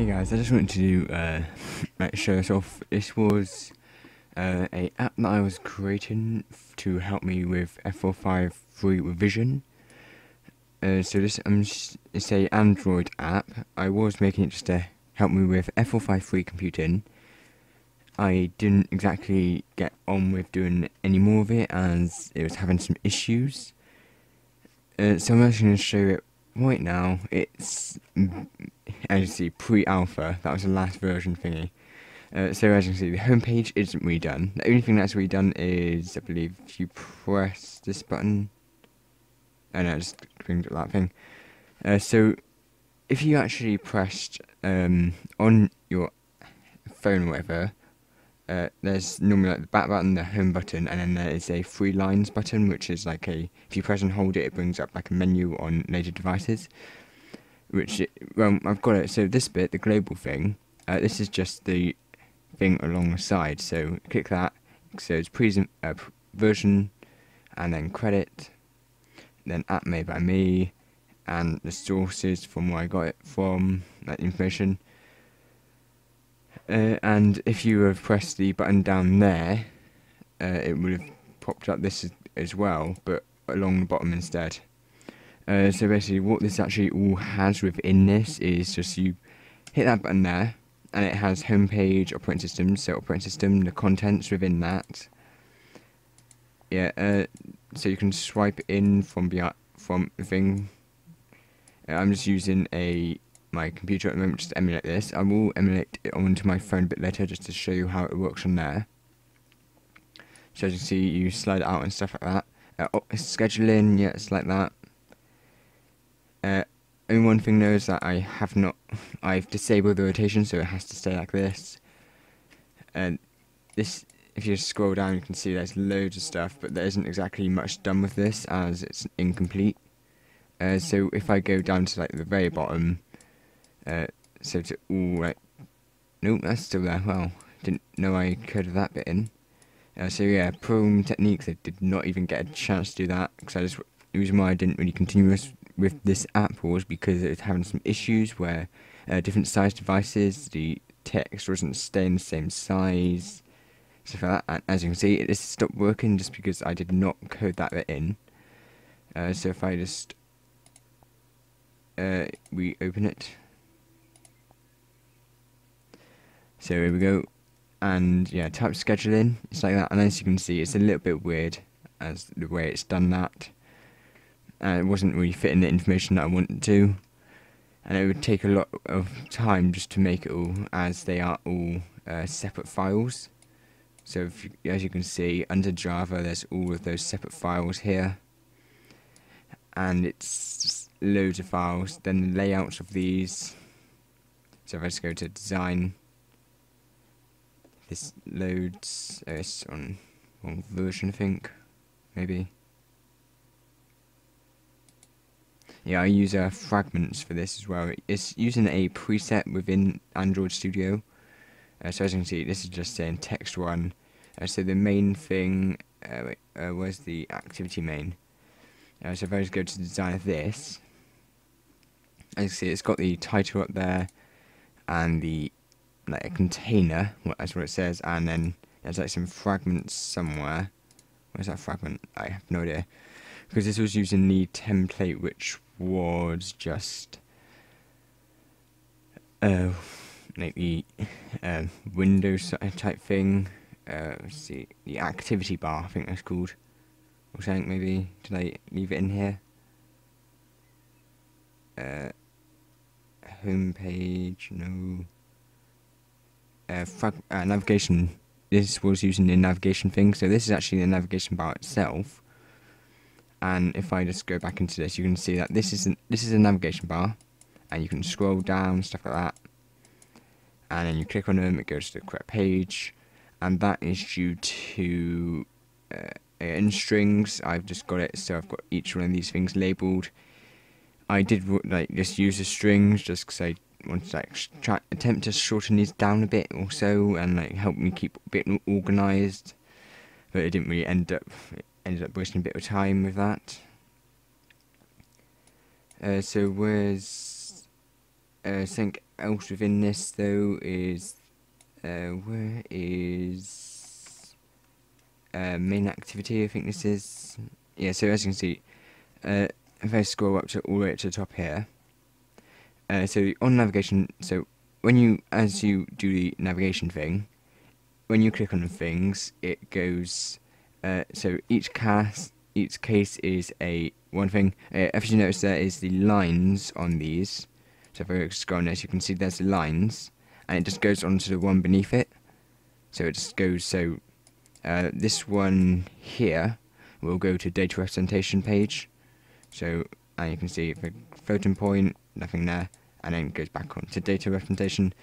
Hey guys, I just wanted to do, show us off. This was a app that I was creating to help me with F453 Revision. So this it's a Android app. I was making it just to help me with F453 computing. I didn't exactly get on with doing any more of it as it was having some issues. So I'm actually going to show it right now. It's, as you see, pre-alpha. That was the last version thingy. So as you can see, the homepage isn't redone. The only thing that's redone is, I believe, if you press this button. Oh no, it just brings up that thing. So if you actually pressed on your phone or whatever, there's normally like the back button, the home button, and then there is a three lines button, which is like if you press and hold it, it brings up like a menu on later devices. Well, I've got it. So this bit, the global thing, this is just the thing along the side. So click that. So it's version, and then credit, then app made by me, and the sources from where I got it from, that information. And if you have pressed the button down there, it would have popped up this as well, but along the bottom instead. So basically what this actually all has within this is just you hit that button there, and it has homepage, operating system, so operating system, the contents within that. Yeah, so you can swipe in from the thing. I'm just using my computer at the moment just to emulate this. I will emulate it onto my phone a bit later just to show you how it works on there. So as you can see, you slide it out and stuff like that. Scheduling, yeah, it's like that. Only one thing though is that I've disabled the rotation, so it has to stay like this. And this, if you scroll down, you can see there's loads of stuff, but there isn't exactly much done with this as it's incomplete. So if I go down to like the very bottom, so to all like, nope, that's still there. Well, didn't know I coded that bit in. So yeah, Chrome techniques, I did not even get a chance to do that because the reason why I didn't really continue with this app was because it was having some issues where different size devices, the text wasn't staying the same size, stuff like that. And as you can see, it stopped working just because I did not code that bit in. So if I just reopen it. So here we go, and yeah, type scheduling, it's like that, and as you can see, it's a little bit weird as the way it's done that. It wasn't really fitting the information that I wanted to, and it would take a lot of time just to make it all, as they are all separate files. So as you can see, under Java, there's all of those separate files here, and it's loads of files. Then the layouts of these. So if I just go to design, this loads. It's on wrong version, I think, maybe. Yeah, I use fragments for this as well. It's using a preset within Android Studio. So as you can see, this is just saying text one. So the main thing, where's the activity main? So if I just go to design of this, as you can see, it's got the title up there, and the like a container, that's what it says, and then there's like some fragments somewhere. Where's that fragment? I have no idea, because this was using the template, which was just like the Windows type thing. Let's see, the activity bar, I think that's called, or something. Maybe did I leave it in here? Homepage, no. Navigation. This was using the navigation thing, so this is actually the navigation bar itself. And if I just go back into this, you can see that this is a navigation bar, and you can scroll down, stuff like that. And then you click on them, it goes to the correct page, and that is due to in strings. I've just got it, so I've got each one of these things labeled. I did just use the strings just because I wanted to attempt to shorten these down a bit or so, and help me keep a bit organised, but it didn't really ended up wasting a bit of time with that. So where's Something else within this though is where is main activity? I think this is. Yeah. So as you can see, if I scroll up to all the way up to the top here. So on navigation, so as you do the navigation thing, when you click on the things, it goes. So each case is a one thing. If you notice, there is the lines on these. So if I scroll on this, you can see there's the lines, and it just goes on to the one beneath it. So it just goes. So this one here will go to data representation page. So and you can see the floating point, nothing there, and then it goes back on to data representation.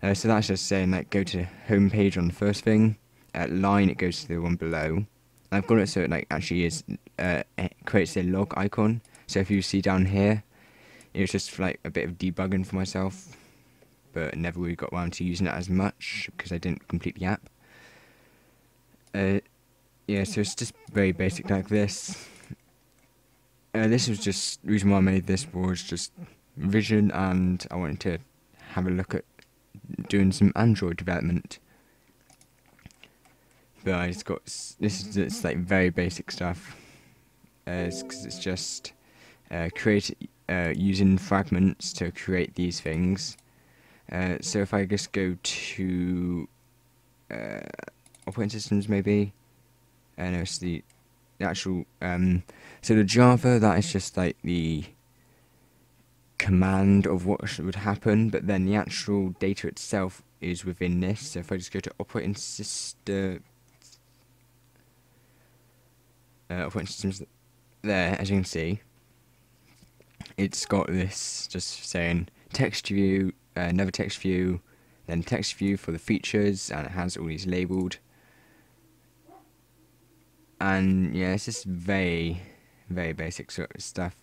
So that's just saying like go to home page on the first thing. Line, it goes to the one below. And I've got it so it like actually is it creates a log icon. So if you see down here, it was just like a bit of debugging for myself, but never really got around to using it as much because I didn't complete the app. Yeah, so it's just very basic like this. This was just, the reason why I made this was just vision, and I wanted to have a look at doing some Android development. But I just got, this is just like very basic stuff. Because it's just using fragments to create these things. So if I just go to operating systems maybe, no, it's the actual, so the Java, that is just like the command of what would happen, but then the actual data itself is within this. So if I just go to operating systems there, as you can see, it's got this just saying text view, another text view, then text view for the features, and it has all these labelled. And yeah, it's just very, very basic sort of stuff.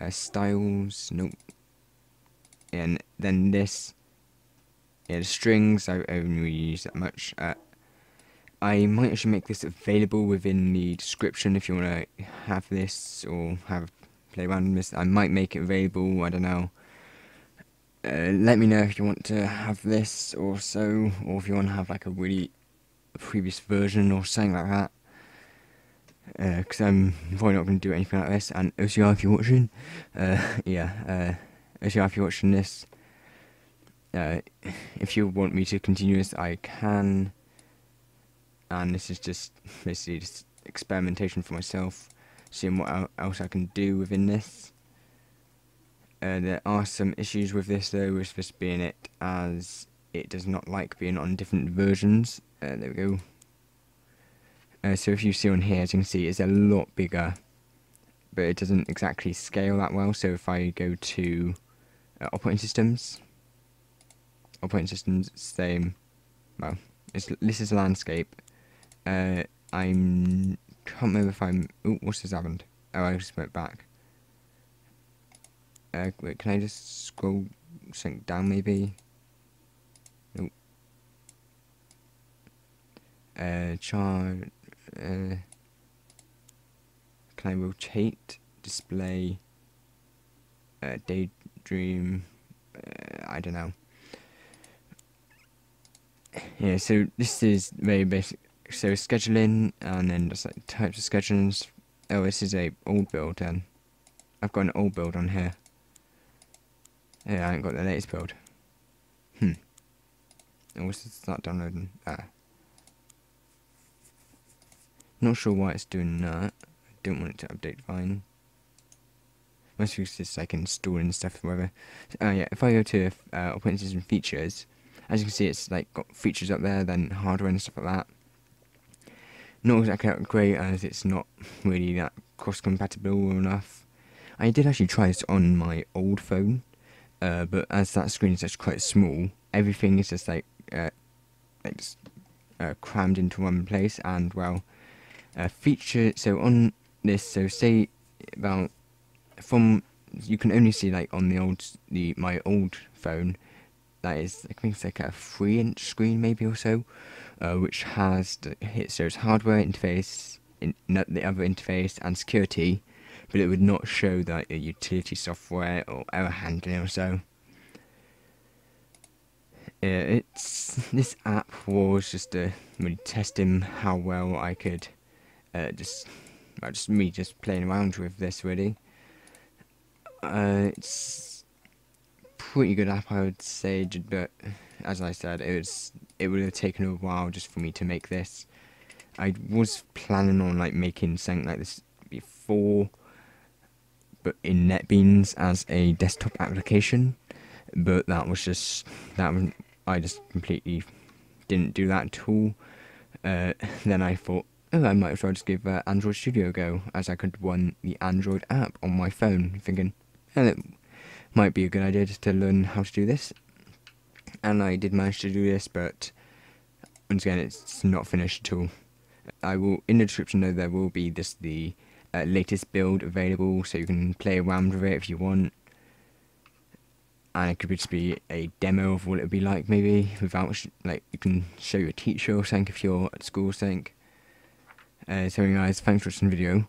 Styles, nope. And then this, yeah, the strings, I haven't really used that much. I might actually make this available within the description if you want to have this or play around with this. I might make it available, I don't know. Let me know if you want to have this or so, or if you want to have like a previous version or something like that. Because I'm probably not going to do anything like this. And OCR, if you're watching, OCR, if you're watching this, if you want me to continue this, I can. And this is just basically just experimentation for myself, seeing what else I can do within this. There are some issues with this though, with this being it, as it does not like being on different versions. There we go. So if you see on here, as you can see, it's a lot bigger, but it doesn't exactly scale that well. So if I go to operating systems, same. Well, this is landscape. I can't remember if I'm. Oh, what's this happened? Oh, I just went back. Wait, can I just scroll something down maybe? Nope. Chart. Can I rotate? Display. Daydream. I don't know. Yeah, so this is very basic. So scheduling, and then just like types of scheduling. Oh, this is a old build then. I've got an old build on here. Yeah, I haven't got the latest build. Oh, what's this start downloading? Not sure why it's doing that. I don't want it to update fine. Most of it's just like installing stuff or whatever. Yeah, if I go to operating system features, as you can see, it's like got features up there, then hardware and stuff like that. Not exactly that great, as it's not really that cross-compatible enough. I did actually try this on my old phone, but as that screen is just quite small, everything is just like crammed into one place. And well, feature. So on this, so say about you can only see like on my old phone. That is, I think it's like a 3-inch screen maybe or so, which has so it's hardware interface, the other interface, and security, but it would not show that utility software or error handling or so. This app was just really testing how well I could just me just playing around with this really. It's pretty good app, I would say, but as I said, it would have taken a while just for me to make this. I was planning on like making something like this before, but in NetBeans as a desktop application, but I just completely didn't do that at all. Then I thought, oh, I might as well just give Android Studio a go, as I could run the Android app on my phone, thinking, oh, it might be a good idea just to learn how to do this. And I did manage to do this, but once again, it's not finished at all. I will, in the description though, there will be the latest build available, so you can play around with it if you want. And it could just be a demo of what it would be like, maybe, without, like, you can show your teacher or something if you're at school or something. So guys, thanks for watching the video.